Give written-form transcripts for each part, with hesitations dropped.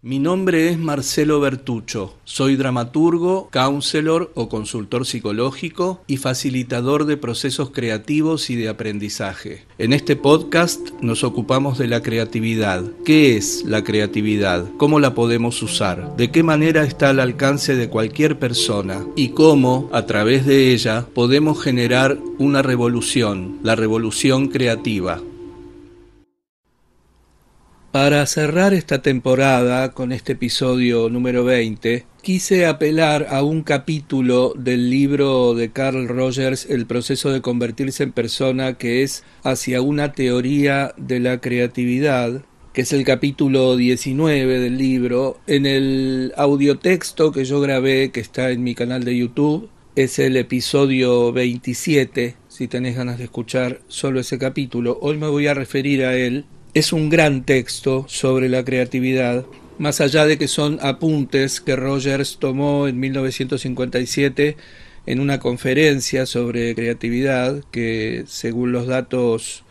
Mi nombre es Marcelo Bertuccio, soy dramaturgo, counselor o consultor psicológico y facilitador de procesos creativos y de aprendizaje. En este podcast nos ocupamos de la creatividad. ¿Qué es la creatividad? ¿Cómo la podemos usar? ¿De qué manera está al alcance de cualquier persona? Y cómo, a través de ella, podemos generar una revolución, la revolución creativa. Para cerrar esta temporada con este episodio número 20, quise apelar a un capítulo del libro de Carl Rogers, El proceso de convertirse en persona, que es Hacia una teoría de la creatividad, que es el capítulo 19 del libro. En el audiotexto que yo grabé, que está en mi canal de YouTube, es el episodio 27, si tenés ganas de escuchar solo ese capítulo. Hoy me voy a referir a él. Es un gran texto sobre la creatividad, más allá de que son apuntes que Rogers tomó en 1957 en una conferencia sobre creatividad, que según los datos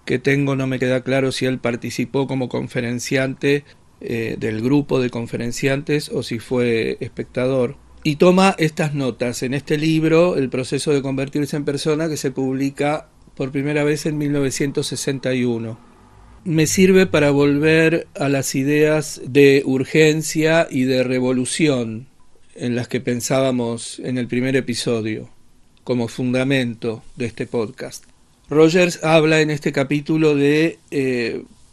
que tengo no me queda claro si él participó como conferenciante del grupo de conferenciantes o si fue espectador. Y toma estas notas en este libro, El proceso de convertirse en persona, que se publica por primera vez en 1961. Me sirve para volver a las ideas de urgencia y de revolución en las que pensábamos en el primer episodio, como fundamento de este podcast. Rogers habla en este capítulo de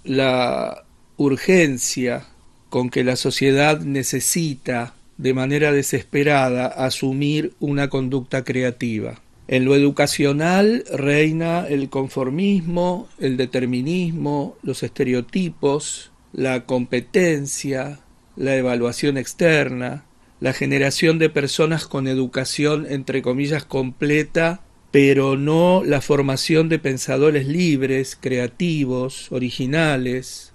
la urgencia con que la sociedad necesita de manera desesperada asumir una conducta creativa. En lo educacional reina el conformismo, el determinismo, los estereotipos, la competencia, la evaluación externa, la generación de personas con educación entre comillas completa, pero no la formación de pensadores libres, creativos, originales.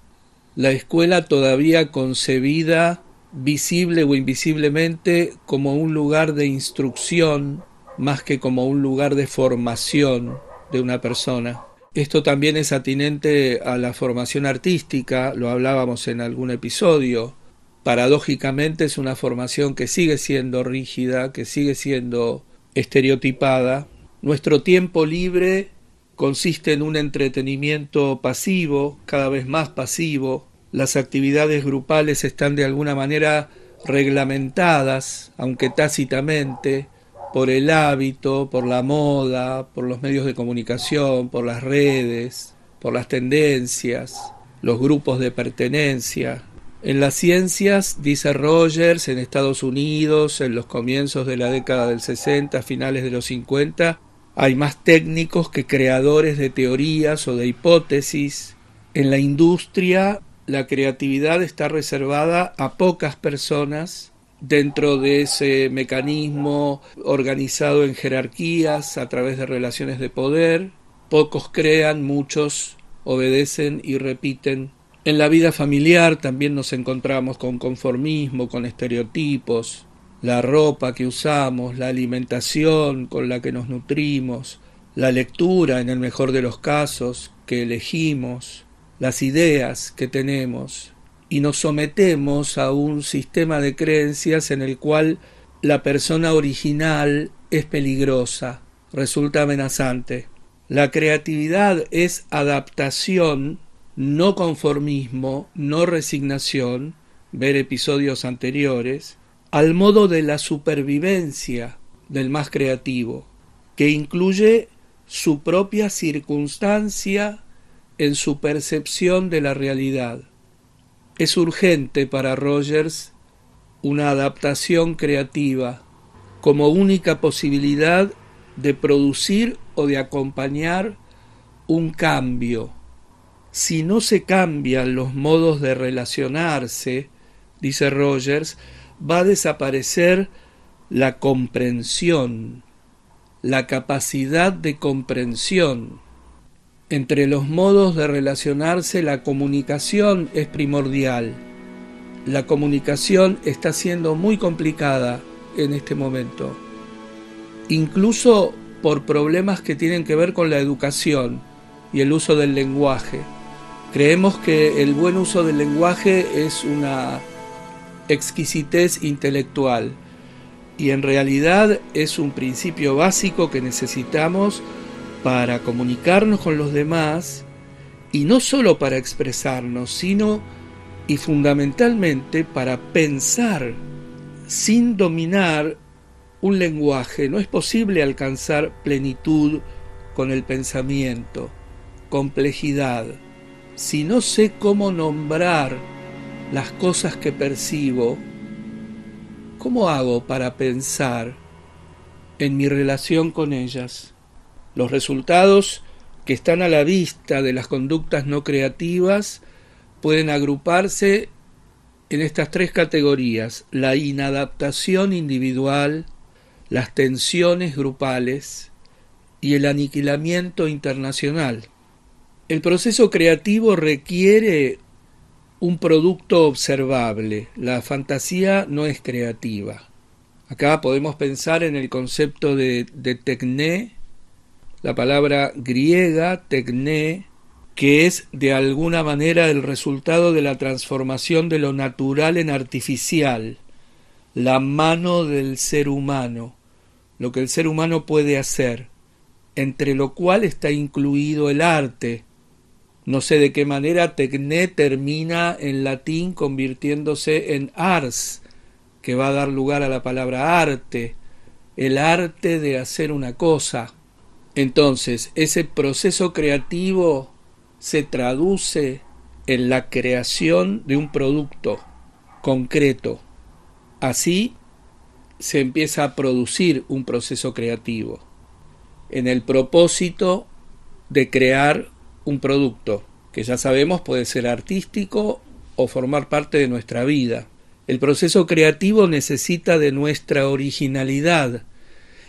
La escuela todavía concebida, visible o invisiblemente, como un lugar de instrucción, más que como un lugar de formación de una persona. Esto también es atinente a la formación artística, lo hablábamos en algún episodio. Paradójicamente es una formación que sigue siendo rígida, que sigue siendo estereotipada. Nuestro tiempo libre consiste en un entretenimiento pasivo, cada vez más pasivo. Las actividades grupales están de alguna manera reglamentadas, aunque tácitamente, por el hábito, por la moda, por los medios de comunicación, por las redes, por las tendencias, los grupos de pertenencia. En las ciencias, dice Rogers, en Estados Unidos, en los comienzos de la década del 60, finales de los 50, hay más técnicos que creadores de teorías o de hipótesis. En la industria, la creatividad está reservada a pocas personas dentro de ese mecanismo organizado en jerarquías a través de relaciones de poder. Pocos crean, muchos obedecen y repiten. En la vida familiar también nos encontramos con conformismo, con estereotipos, la ropa que usamos, la alimentación con la que nos nutrimos, la lectura, en el mejor de los casos, que elegimos, las ideas que tenemos. Y nos sometemos a un sistema de creencias en el cual la persona original es peligrosa, resulta amenazante. La creatividad es adaptación, no conformismo, no resignación, ver episodios anteriores, al modo de la supervivencia del más creativo, que incluye su propia circunstancia en su percepción de la realidad. Es urgente para Rogers una adaptación creativa como única posibilidad de producir o de acompañar un cambio. Si no se cambian los modos de relacionarse, dice Rogers, va a desaparecer la comprensión, la capacidad de comprensión. Entre los modos de relacionarse, la comunicación es primordial. La comunicación está siendo muy complicada en este momento, incluso por problemas que tienen que ver con la educación y el uso del lenguaje. Creemos que el buen uso del lenguaje es una exquisitez intelectual, y en realidad es un principio básico que necesitamos para comunicarnos con los demás, y no solo para expresarnos, sino y fundamentalmente para pensar sin dominar un lenguaje. No es posible alcanzar plenitud con el pensamiento, complejidad, si no sé cómo nombrar las cosas que percibo. ¿Cómo hago para pensar en mi relación con ellas? Los resultados que están a la vista de las conductas no creativas pueden agruparse en estas tres categorías: la inadaptación individual, las tensiones grupales y el aniquilamiento internacional. El proceso creativo requiere un producto observable. La fantasía no es creativa. Acá podemos pensar en el concepto de tekné, la palabra griega tekné, que es de alguna manera el resultado de la transformación de lo natural en artificial, la mano del ser humano, lo que el ser humano puede hacer, entre lo cual está incluido el arte. No sé de qué manera tekné termina en latín convirtiéndose en ars, que va a dar lugar a la palabra arte, el arte de hacer una cosa. Entonces, ese proceso creativo se traduce en la creación de un producto concreto. Así se empieza a producir un proceso creativo, en el propósito de crear un producto, que ya sabemos puede ser artístico o formar parte de nuestra vida. El proceso creativo necesita de nuestra originalidad.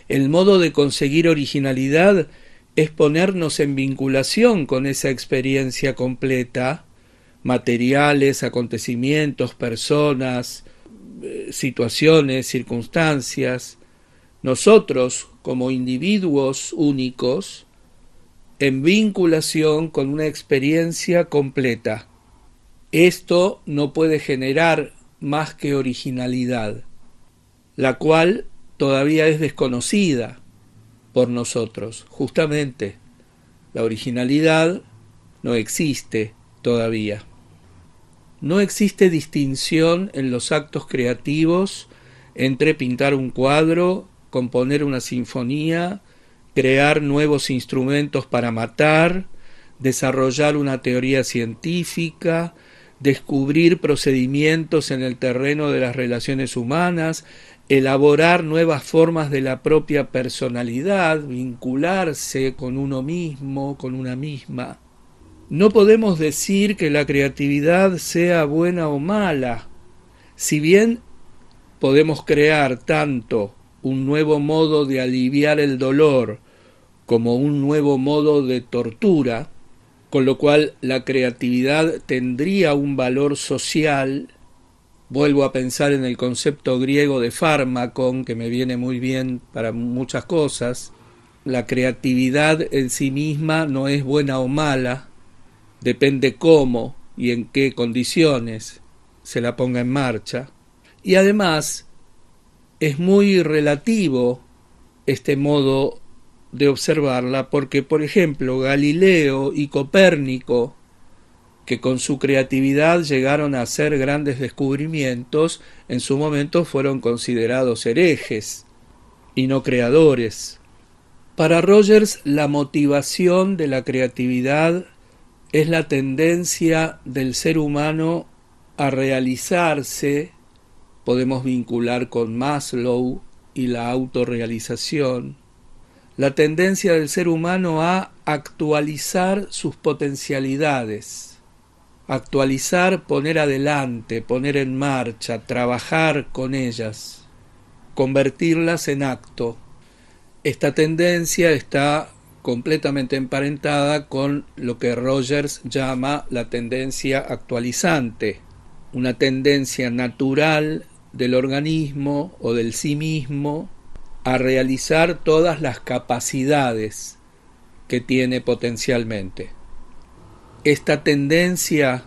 El modo de conseguir originalidad es ponernos en vinculación con esa experiencia completa, materiales, acontecimientos, personas, situaciones, circunstancias. Nosotros, como individuos únicos, en vinculación con una experiencia completa. Esto no puede generar más que originalidad, la cual todavía es desconocida por nosotros. Justamente, la originalidad no existe todavía. No existe distinción en los actos creativos entre pintar un cuadro, componer una sinfonía, crear nuevos instrumentos para matar, desarrollar una teoría científica, descubrir procedimientos en el terreno de las relaciones humanas, elaborar nuevas formas de la propia personalidad, vincularse con uno mismo, con una misma. No podemos decir que la creatividad sea buena o mala. Si bien podemos crear tanto un nuevo modo de aliviar el dolor como un nuevo modo de tortura, con lo cual la creatividad tendría un valor social. Vuelvo a pensar en el concepto griego de fármacon, que me viene muy bien para muchas cosas. La creatividad en sí misma no es buena o mala, depende cómo y en qué condiciones se la ponga en marcha. Y además es muy relativo este modo de observarla, porque, por ejemplo, Galileo y Copérnico, que con su creatividad llegaron a hacer grandes descubrimientos, en su momento fueron considerados herejes y no creadores. Para Rogers, la motivación de la creatividad es la tendencia del ser humano a realizarse. Podemos vincular con Maslow y la autorrealización. La tendencia del ser humano a actualizar sus potencialidades. Actualizar, poner adelante, poner en marcha, trabajar con ellas, convertirlas en acto. Esta tendencia está completamente emparentada con lo que Rogers llama la tendencia actualizante, una tendencia natural del organismo o del sí mismo a realizar todas las capacidades que tiene potencialmente. Esta tendencia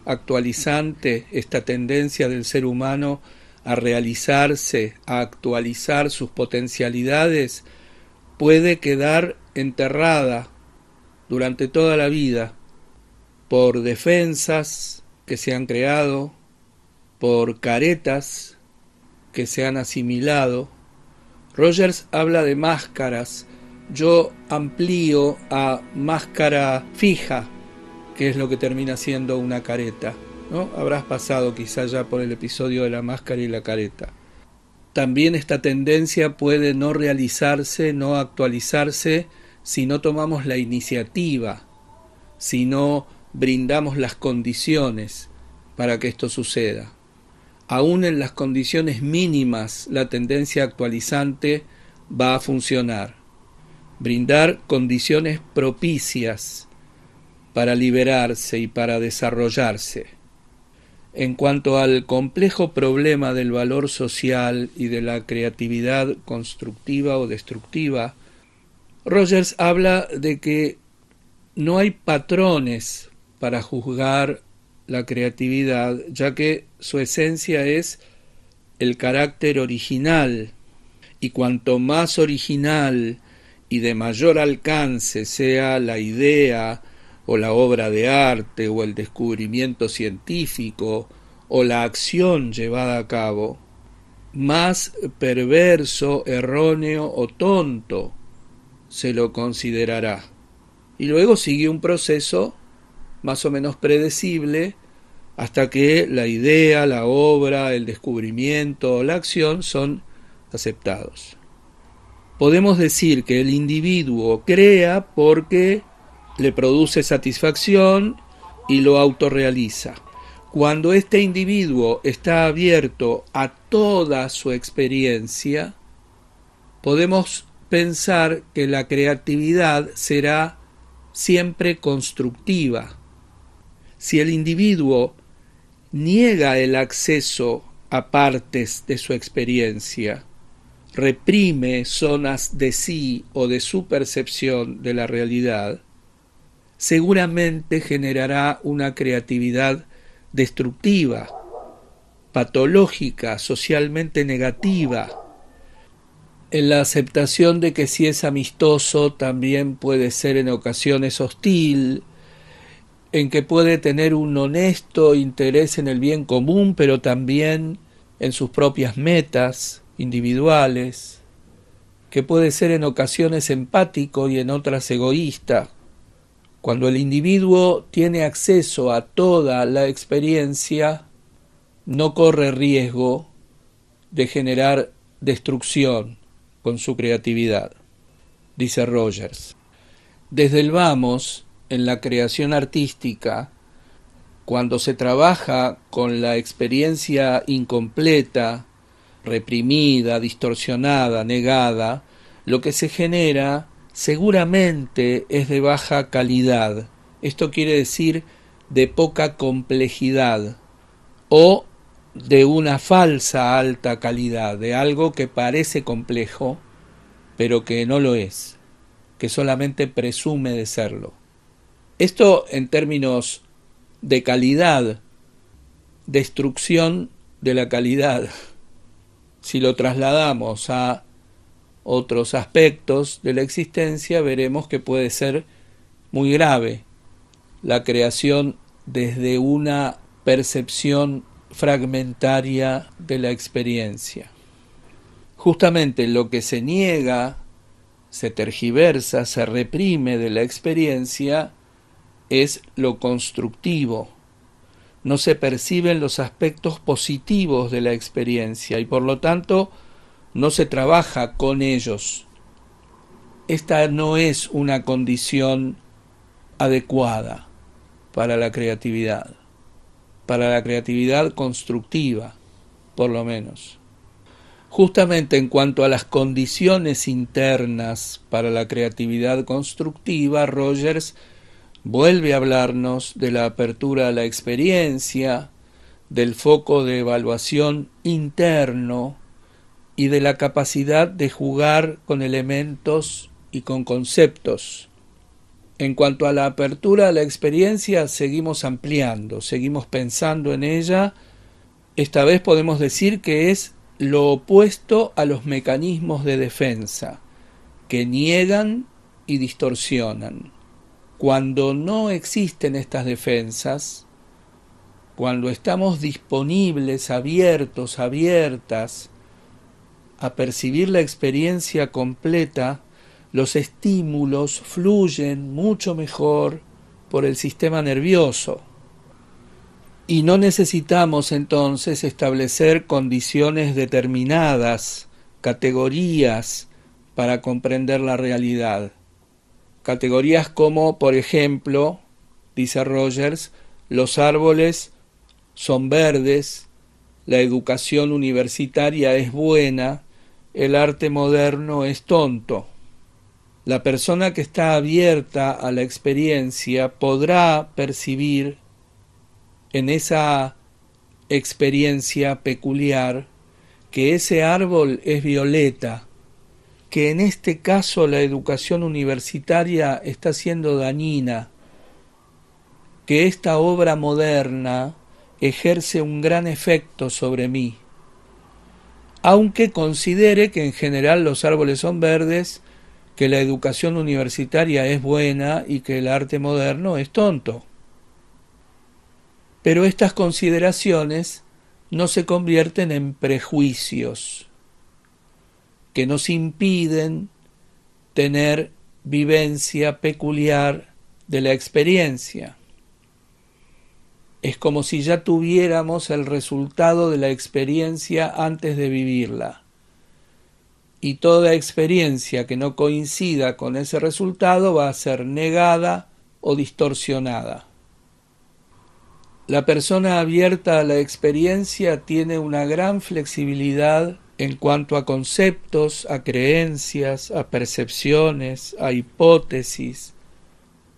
actualizante, esta tendencia del ser humano a realizarse, a actualizar sus potencialidades, puede quedar enterrada durante toda la vida por defensas que se han creado, por caretas que se han asimilado. Rogers habla de máscaras, yo amplío a máscara fija, que es lo que termina siendo una careta, ¿no? Habrás pasado quizá ya por el episodio de la máscara y la careta. También esta tendencia puede no realizarse, no actualizarse, si no tomamos la iniciativa, si no brindamos las condiciones para que esto suceda. Aún en las condiciones mínimas, la tendencia actualizante va a funcionar. Brindar condiciones propicias para liberarse y para desarrollarse. En cuanto al complejo problema del valor social y de la creatividad constructiva o destructiva, Rogers habla de que no hay patrones para juzgar la creatividad, ya que su esencia es el carácter original, y cuanto más original y de mayor alcance sea la idea o la obra de arte o el descubrimiento científico o la acción llevada a cabo, más perverso, erróneo o tonto se lo considerará. Y luego sigue un proceso más o menos predecible hasta que la idea, la obra, el descubrimiento o la acción son aceptados. Podemos decir que el individuo crea porque le produce satisfacción y lo autorrealiza. Cuando este individuo está abierto a toda su experiencia, podemos pensar que la creatividad será siempre constructiva. Si el individuo niega el acceso a partes de su experiencia, reprime zonas de sí o de su percepción de la realidad, seguramente generará una creatividad destructiva, patológica, socialmente negativa, en la aceptación de que si es amistoso también puede ser en ocasiones hostil, en que puede tener un honesto interés en el bien común, pero también en sus propias metas individuales, que puede ser en ocasiones empático y en otras egoísta. Cuando el individuo tiene acceso a toda la experiencia, no corre riesgo de generar destrucción con su creatividad, dice Rogers. Desde el vamos, en la creación artística, cuando se trabaja con la experiencia incompleta, reprimida, distorsionada, negada, lo que se genera seguramente es de baja calidad. Esto quiere decir de poca complejidad o de una falsa alta calidad, de algo que parece complejo, pero que no lo es, que solamente presume de serlo. Esto en términos de calidad, destrucción de la calidad. Si lo trasladamos a otros aspectos de la existencia, veremos que puede ser muy grave la creación desde una percepción fragmentaria de la experiencia. Justamente lo que se niega, se tergiversa, se reprime de la experiencia es lo constructivo. No se perciben los aspectos positivos de la experiencia y por lo tanto no se trabaja con ellos. Esta no es una condición adecuada para la creatividad constructiva, por lo menos. Justamente en cuanto a las condiciones internas para la creatividad constructiva, Rogers vuelve a hablarnos de la apertura a la experiencia, del foco de evaluación interno y de la capacidad de jugar con elementos y con conceptos. En cuanto a la apertura a la experiencia, seguimos ampliando, seguimos pensando en ella. Esta vez podemos decir que es lo opuesto a los mecanismos de defensa, que niegan y distorsionan. Cuando no existen estas defensas, cuando estamos disponibles, abiertos, abiertas a percibir la experiencia completa, los estímulos fluyen mucho mejor por el sistema nervioso. Y no necesitamos entonces establecer condiciones determinadas, categorías, para comprender la realidad. Categorías como, por ejemplo, dice Rogers, los árboles son verdes, la educación universitaria es buena, el arte moderno es tonto. La persona que está abierta a la experiencia podrá percibir en esa experiencia peculiar que ese árbol es violeta, que en este caso la educación universitaria está siendo dañina, que esta obra moderna ejerce un gran efecto sobre mí, aunque considere que en general los árboles son verdes, que la educación universitaria es buena y que el arte moderno es tonto. Pero estas consideraciones no se convierten en prejuicios que nos impiden tener vivencia peculiar de la experiencia. Es como si ya tuviéramos el resultado de la experiencia antes de vivirla. Y toda experiencia que no coincida con ese resultado va a ser negada o distorsionada. La persona abierta a la experiencia tiene una gran flexibilidad en cuanto a conceptos, a creencias, a percepciones, a hipótesis.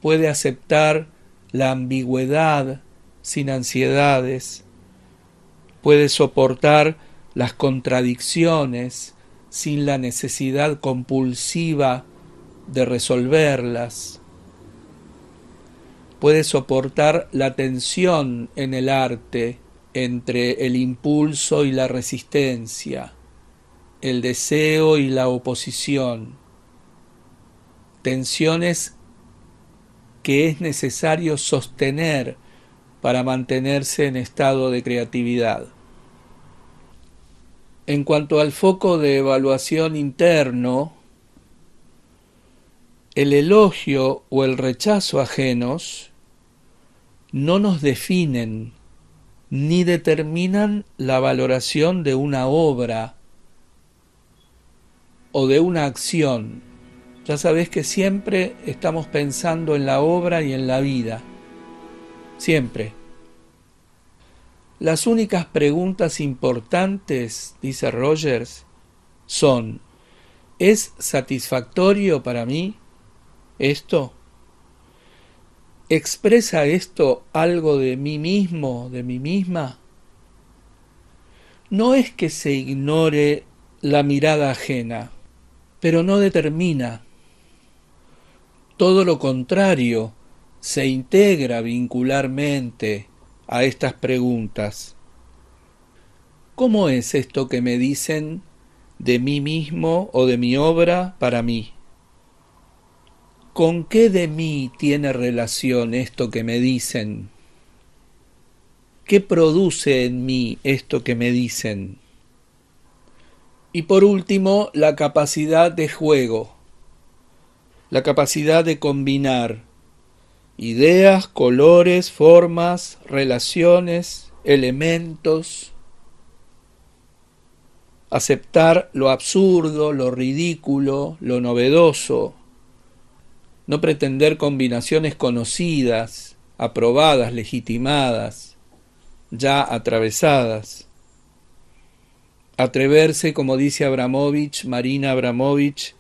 Puede aceptar la ambigüedad sin ansiedades. Puede soportar las contradicciones sin la necesidad compulsiva de resolverlas. Puede soportar la tensión en el arte entre el impulso y la resistencia, el deseo y la oposición, tensiones que es necesario sostener para mantenerse en estado de creatividad. En cuanto al foco de evaluación interno, el elogio o el rechazo ajenos no nos definen ni determinan la valoración de una obra o de una acción. Ya sabés que siempre estamos pensando en la obra y en la vida. Siempre. Las únicas preguntas importantes, dice Rogers, son: ¿es satisfactorio para mí esto? ¿Expresa esto algo de mí mismo, de mí misma? No es que se ignore la mirada ajena, pero no determina. Todo lo contrario, se integra vincularmente a estas preguntas. ¿Cómo es esto que me dicen de mí mismo o de mi obra para mí? ¿Con qué de mí tiene relación esto que me dicen? ¿Qué produce en mí esto que me dicen? Y por último, la capacidad de juego, la capacidad de combinar ideas, colores, formas, relaciones, elementos, aceptar lo absurdo, lo ridículo, lo novedoso, no pretender combinaciones conocidas, aprobadas, legitimadas, ya atravesadas. Atreverse, como dice Abramovich, Marina Abramovich,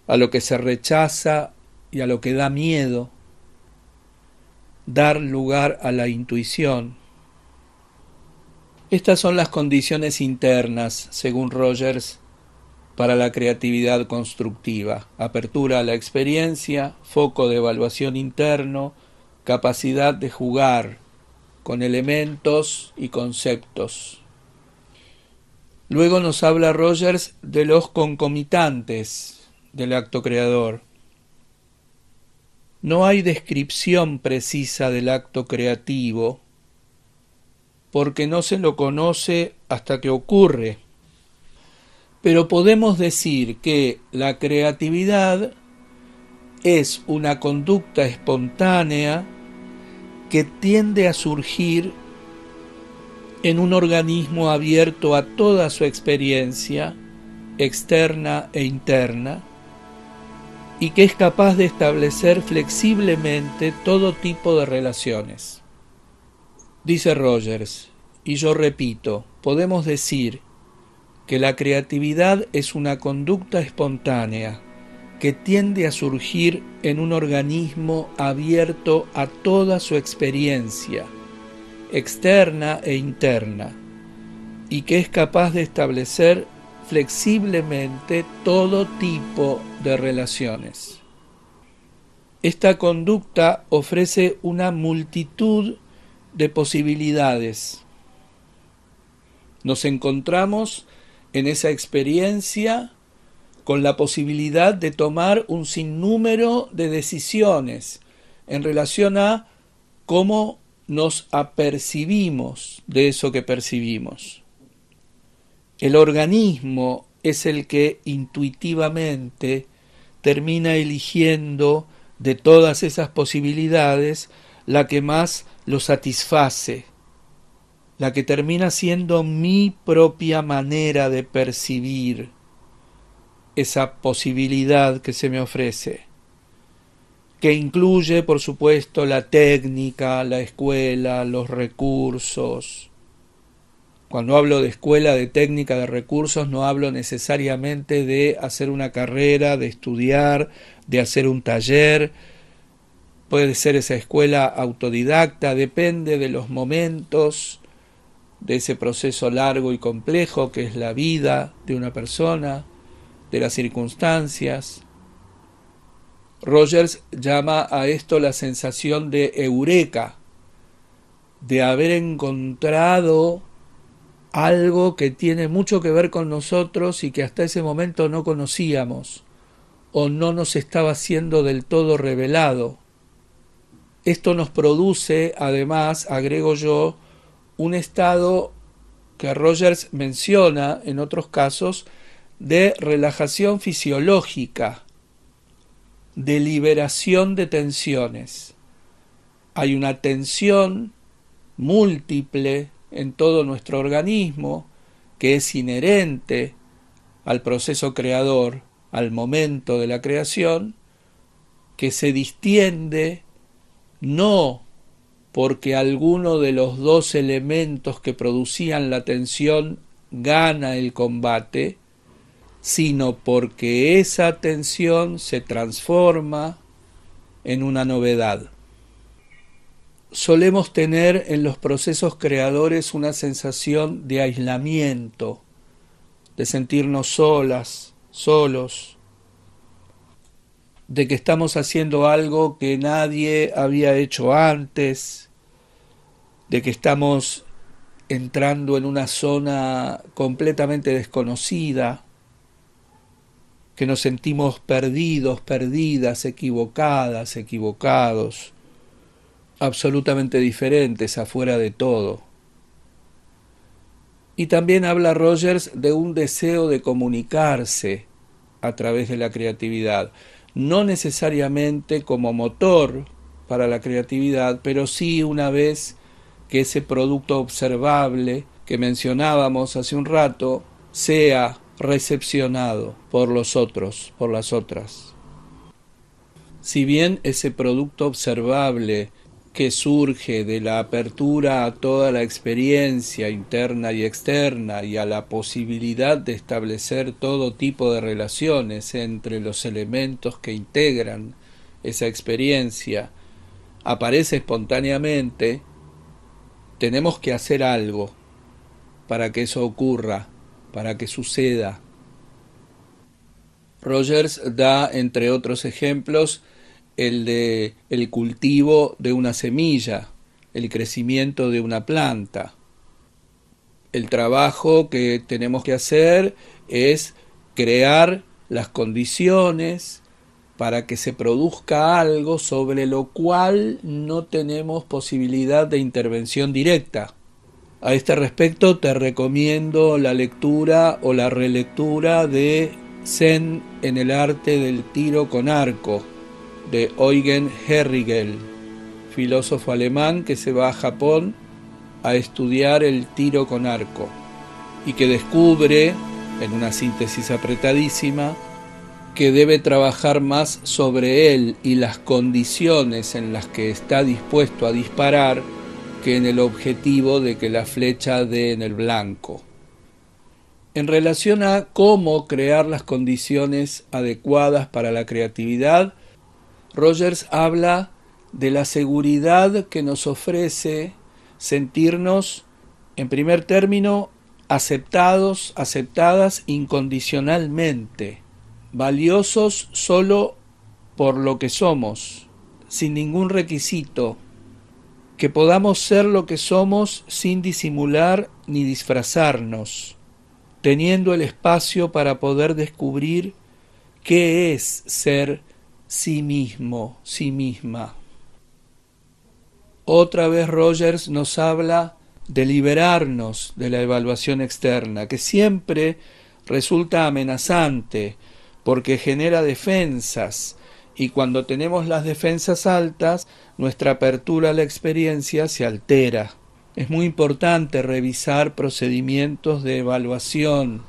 a lo que se rechaza y a lo que da miedo, dar lugar a la intuición. Estas son las condiciones internas, según Rogers, para la creatividad constructiva: apertura a la experiencia, foco de evaluación interno, capacidad de jugar con elementos y conceptos. Luego nos habla Rogers de los concomitantes del acto creador. No hay descripción precisa del acto creativo porque no se lo conoce hasta que ocurre. Pero podemos decir que la creatividad es una conducta espontánea que tiende a surgir en un organismo abierto a toda su experiencia, externa e interna, y que es capaz de establecer flexiblemente todo tipo de relaciones. Dice Rogers, y yo repito, podemos decir que la creatividad es una conducta espontánea que tiende a surgir en un organismo abierto a toda su experiencia, externa e interna, y que es capaz de establecer flexiblemente todo tipo de relaciones. Esta conducta ofrece una multitud de posibilidades. Nos encontramos en esa experiencia con la posibilidad de tomar un sinnúmero de decisiones en relación a cómo nos apercibimos de eso que percibimos. El organismo es el que intuitivamente termina eligiendo de todas esas posibilidades la que más lo satisface, la que termina siendo mi propia manera de percibir esa posibilidad que se me ofrece, que incluye, por supuesto, la técnica, la escuela, los recursos. Cuando hablo de escuela, de técnica, de recursos, no hablo necesariamente de hacer una carrera, de estudiar, de hacer un taller. Puede ser esa escuela autodidacta, depende de los momentos, de ese proceso largo y complejo que es la vida de una persona, de las circunstancias. Rogers llama a esto la sensación de eureka, de haber encontrado algo que tiene mucho que ver con nosotros y que hasta ese momento no conocíamos o no nos estaba siendo del todo revelado. Esto nos produce, además, agrego yo, un estado que Rogers menciona en otros casos de relajación fisiológica, de liberación de tensiones. Hay una tensión múltiple en todo nuestro organismo que es inherente al proceso creador, al momento de la creación, que se distiende no porque alguno de los dos elementos que producían la tensión gana el combate, sino porque esa tensión se transforma en una novedad. Solemos tener en los procesos creadores una sensación de aislamiento, de sentirnos solas, solos, de que estamos haciendo algo que nadie había hecho antes, de que estamos entrando en una zona completamente desconocida, que nos sentimos perdidos, perdidas, equivocadas, equivocados, absolutamente diferentes, afuera de todo. Y también habla Rogers de un deseo de comunicarse a través de la creatividad, no necesariamente como motor para la creatividad, pero sí una vez que ese producto observable que mencionábamos hace un rato sea recepcionado por los otros, por las otras. Si bien ese producto observable que surge de la apertura a toda la experiencia interna y externa y a la posibilidad de establecer todo tipo de relaciones entre los elementos que integran esa experiencia, aparece espontáneamente, tenemos que hacer algo para que eso ocurra, para que suceda. Rogers da, entre otros ejemplos, el de el cultivo de una semilla, el crecimiento de una planta. El trabajo que tenemos que hacer es crear las condiciones para que se produzca algo sobre lo cual no tenemos posibilidad de intervención directa. A este respecto te recomiendo la lectura o la relectura de Zen en el arte del tiro con arco, de Eugen Herrigel, filósofo alemán que se va a Japón a estudiar el tiro con arco y que descubre, en una síntesis apretadísima, que debe trabajar más sobre él y las condiciones en las que está dispuesto a disparar que en el objetivo de que la flecha dé en el blanco. En relación a cómo crear las condiciones adecuadas para la creatividad, Rogers habla de la seguridad que nos ofrece sentirnos, en primer término, aceptados, aceptadas incondicionalmente, valiosos solo por lo que somos, sin ningún requisito, que podamos ser lo que somos sin disimular ni disfrazarnos, teniendo el espacio para poder descubrir qué es ser sí mismo, sí misma. Otra vez Rogers nos habla de liberarnos de la evaluación externa, que siempre resulta amenazante porque genera defensas, y cuando tenemos las defensas altas, nuestra apertura a la experiencia se altera. Es muy importante revisar procedimientos de evaluación,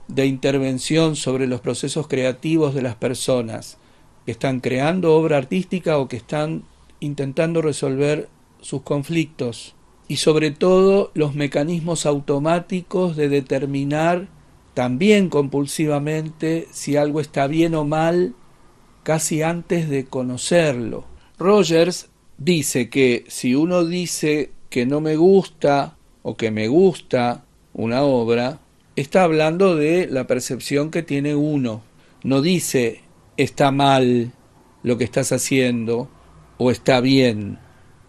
de intervención sobre los procesos creativos de las personas que están creando obra artística o que están intentando resolver sus conflictos, y sobre todo los mecanismos automáticos de determinar también compulsivamente si algo está bien o mal casi antes de conocerlo. Rogers dice que si uno dice que no me gusta o que me gusta una obra, está hablando de la percepción que tiene uno. No dice está mal lo que estás haciendo o está bien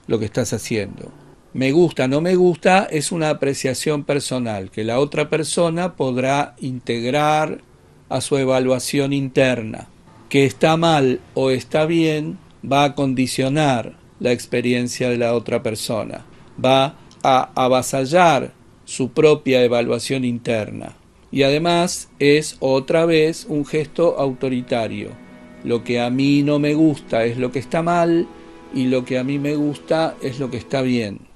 lo que estás haciendo. Me gusta, no me gusta es una apreciación personal que la otra persona podrá integrar a su evaluación interna. Que está mal o está bien va a condicionar la experiencia de la otra persona, va a avasallar su propia evaluación interna. Y además es otra vez un gesto autoritario. Lo que a mí no me gusta es lo que está mal y lo que a mí me gusta es lo que está bien.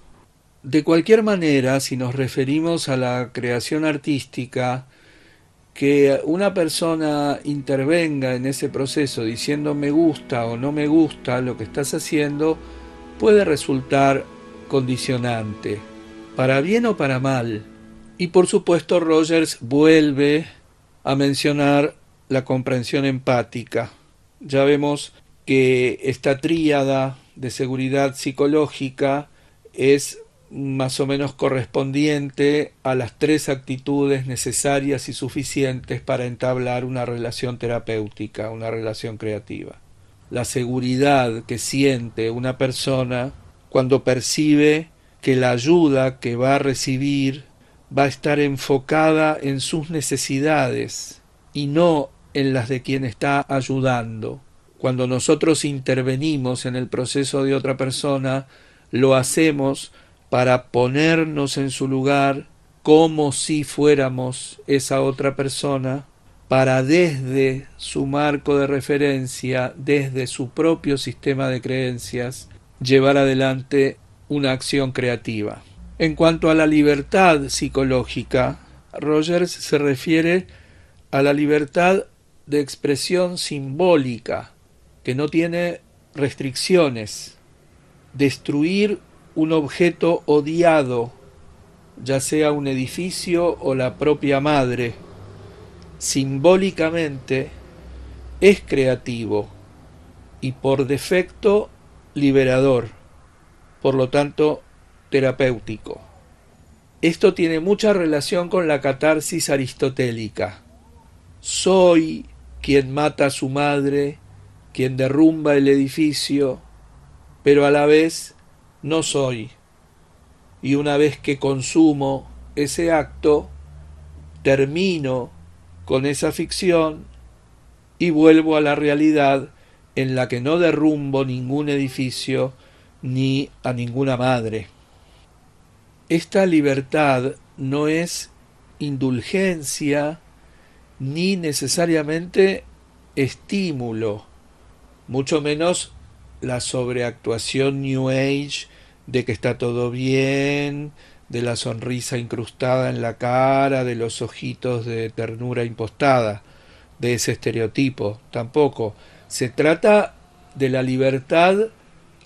De cualquier manera, si nos referimos a la creación artística, que una persona intervenga en ese proceso diciendo me gusta o no me gusta lo que estás haciendo puede resultar condicionante, para bien o para mal. Y por supuesto Rogers vuelve a mencionar la comprensión empática. Ya vemos que esta tríada de seguridad psicológica es más o menos correspondiente a las 3 actitudes necesarias y suficientes para entablar una relación terapéutica, una relación creativa. La seguridad que siente una persona cuando percibe que la ayuda que va a recibir va a estar enfocada en sus necesidades y no en las de quien está ayudando. Cuando nosotros intervenimos en el proceso de otra persona, lo hacemos para ponernos en su lugar como si fuéramos esa otra persona, para desde su marco de referencia, desde su propio sistema de creencias, llevar adelante una acción creativa. En cuanto a la libertad psicológica, Rogers se refiere a la libertad de expresión simbólica, que no tiene restricciones. Destruir un objeto odiado, ya sea un edificio o la propia madre, simbólicamente es creativo y por defecto liberador, por lo tanto terapéutico. Esto tiene mucha relación con la catarsis aristotélica. Soy quien mata a su madre, quien derrumba el edificio, pero a la vez no soy. Y una vez que consumo ese acto, termino con esa ficción y vuelvo a la realidad en la que no derrumbo ningún edificio ni a ninguna madre. Esta libertad no es indulgencia ni necesariamente estímulo, mucho menos la sobreactuación New Age de que está todo bien, de la sonrisa incrustada en la cara, de los ojitos de ternura impostada, de ese estereotipo. Tampoco. Se trata de la libertad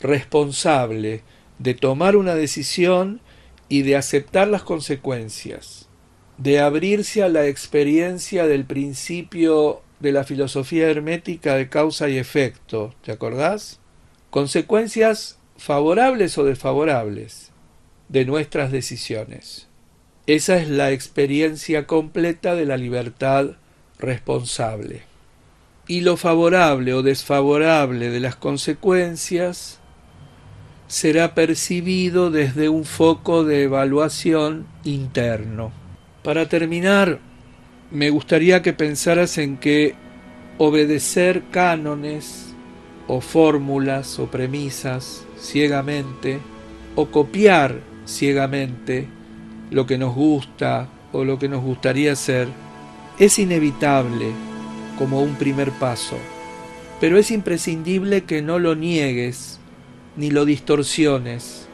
responsable, de tomar una decisión y de aceptar las consecuencias, de abrirse a la experiencia del principio de la filosofía hermética de causa y efecto. ¿Te acordás? Consecuencias favorables o desfavorables de nuestras decisiones. Esa es la experiencia completa de la libertad responsable. Y lo favorable o desfavorable de las consecuencias será percibido desde un foco de evaluación interno. Para terminar, me gustaría que pensaras en que obedecer cánones o fórmulas o premisas ciegamente, o copiar ciegamente lo que nos gusta o lo que nos gustaría ser, es inevitable como un primer paso, pero es imprescindible que no lo niegues ni lo distorsiones,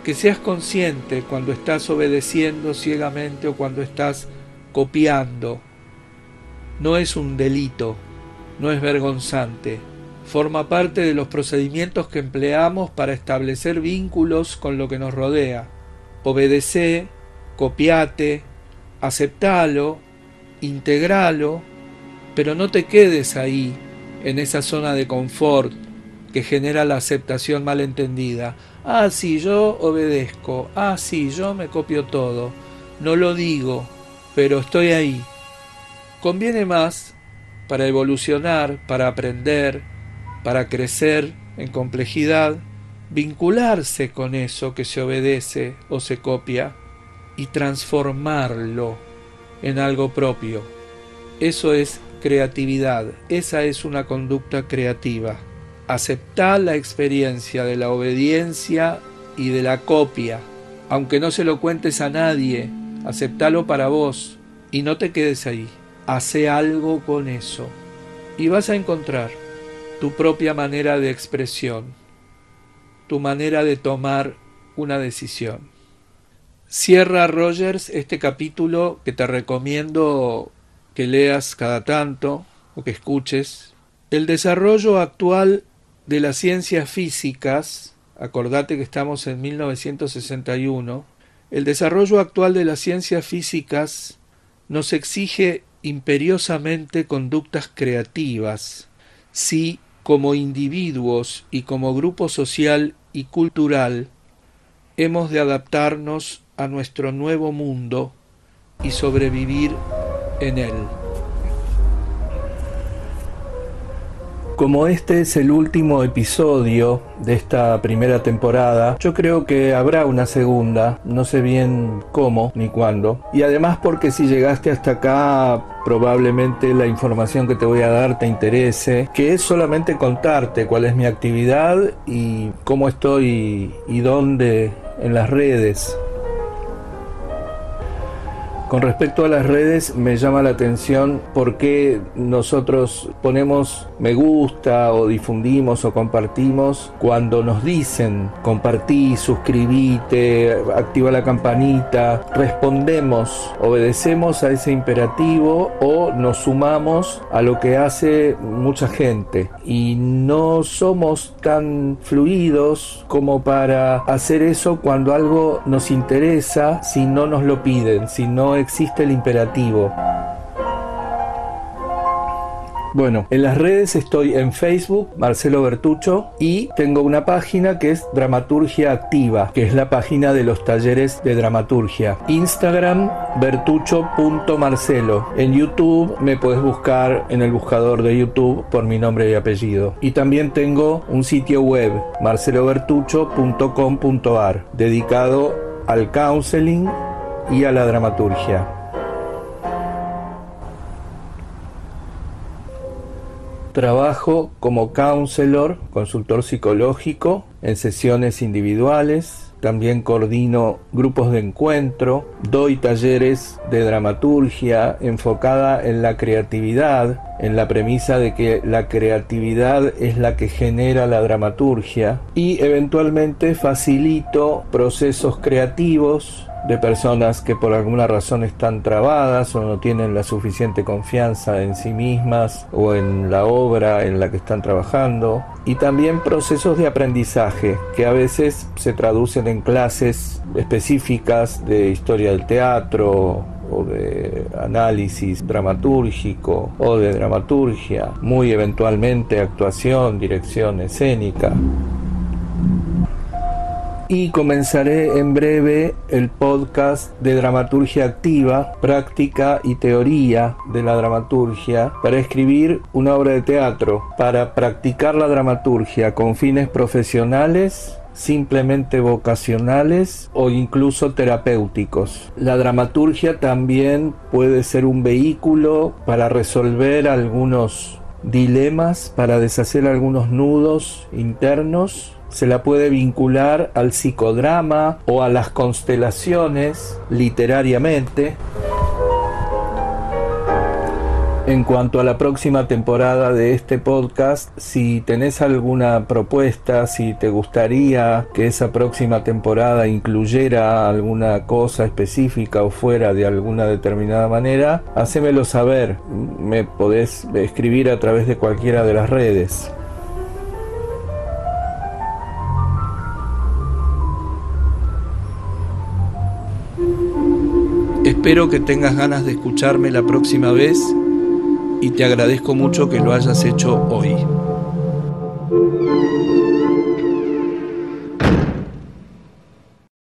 que seas consciente cuando estás obedeciendo ciegamente o cuando estás copiando. No es un delito, no es vergonzante, forma parte de los procedimientos que empleamos para establecer vínculos con lo que nos rodea. Obedecé, copiate, aceptalo, integralo, pero no te quedes ahí, en esa zona de confort que genera la aceptación malentendida. Ah, sí, yo obedezco. Ah, sí, yo me copio todo. No lo digo, pero estoy ahí. Conviene más, para evolucionar, para aprender, para crecer en complejidad, vincularse con eso que se obedece o se copia y transformarlo en algo propio. Eso es creatividad, esa es una conducta creativa. Aceptar la experiencia de la obediencia y de la copia, aunque no se lo cuentes a nadie, aceptalo para vos y no te quedes ahí. Hacé algo con eso y vas a encontrar tu propia manera de expresión, tu manera de tomar una decisión. Cierra Rogers este capítulo que te recomiendo que leas cada tanto o que escuches. El desarrollo actual de las ciencias físicas, acordate que estamos en 1961, el desarrollo actual de las ciencias físicas nos exige imperiosamente conductas creativas, si como individuos y como grupo social y cultural hemos de adaptarnos a nuestro nuevo mundo y sobrevivir en él. Como este es el último episodio de esta primera temporada, yo creo que habrá una segunda, no sé bien cómo ni cuándo. Y además porque si llegaste hasta acá, probablemente la información que te voy a dar te interese, que es solamente contarte cuál es mi actividad y cómo estoy y dónde en las redes. Con respecto a las redes, me llama la atención por qué nosotros ponemos me gusta o difundimos o compartimos cuando nos dicen compartí, suscribite, activa la campanita. Respondemos, obedecemos a ese imperativo o nos sumamos a lo que hace mucha gente. Y no somos tan fluidos como para hacer eso cuando algo nos interesa si no nos lo piden, si no existe el imperativo. Bueno, en las redes estoy en Facebook, Marcelo Bertuccio, y tengo una página que es Dramaturgia Activa, que es la página de los talleres de dramaturgia. Instagram, bertuccio.marcelo. En YouTube me podés buscar en el buscador de YouTube por mi nombre y apellido. Y también tengo un sitio web, marcelobertuccio.com.ar, dedicado al counseling y a la dramaturgia. Trabajo como counselor, consultor psicológico, en sesiones individuales. También coordino grupos de encuentro, doy talleres de dramaturgia enfocada en la creatividad, en la premisa de que la creatividad es la que genera la dramaturgia, y eventualmente facilito procesos creativos de personas que por alguna razón están trabadas o no tienen la suficiente confianza en sí mismas o en la obra en la que están trabajando, y también procesos de aprendizaje que a veces se traducen en clases específicas de historia del teatro o de análisis dramatúrgico o de dramaturgia, muy eventualmente actuación, dirección escénica. Y comenzaré en breve el podcast de Dramaturgia Activa, práctica y teoría de la dramaturgia, para escribir una obra de teatro, para practicar la dramaturgia con fines profesionales, simplemente vocacionales o incluso terapéuticos. La dramaturgia también puede ser un vehículo para resolver algunos dilemas, para deshacer algunos nudos internos. Se la puede vincular al psicodrama o a las constelaciones literariamente. En cuanto a la próxima temporada de este podcast, si tenés alguna propuesta, si te gustaría que esa próxima temporada incluyera alguna cosa específica o fuera de alguna determinada manera, hacémelo saber. Me podés escribir a través de cualquiera de las redes. Espero que tengas ganas de escucharme la próxima vez y te agradezco mucho que lo hayas hecho hoy.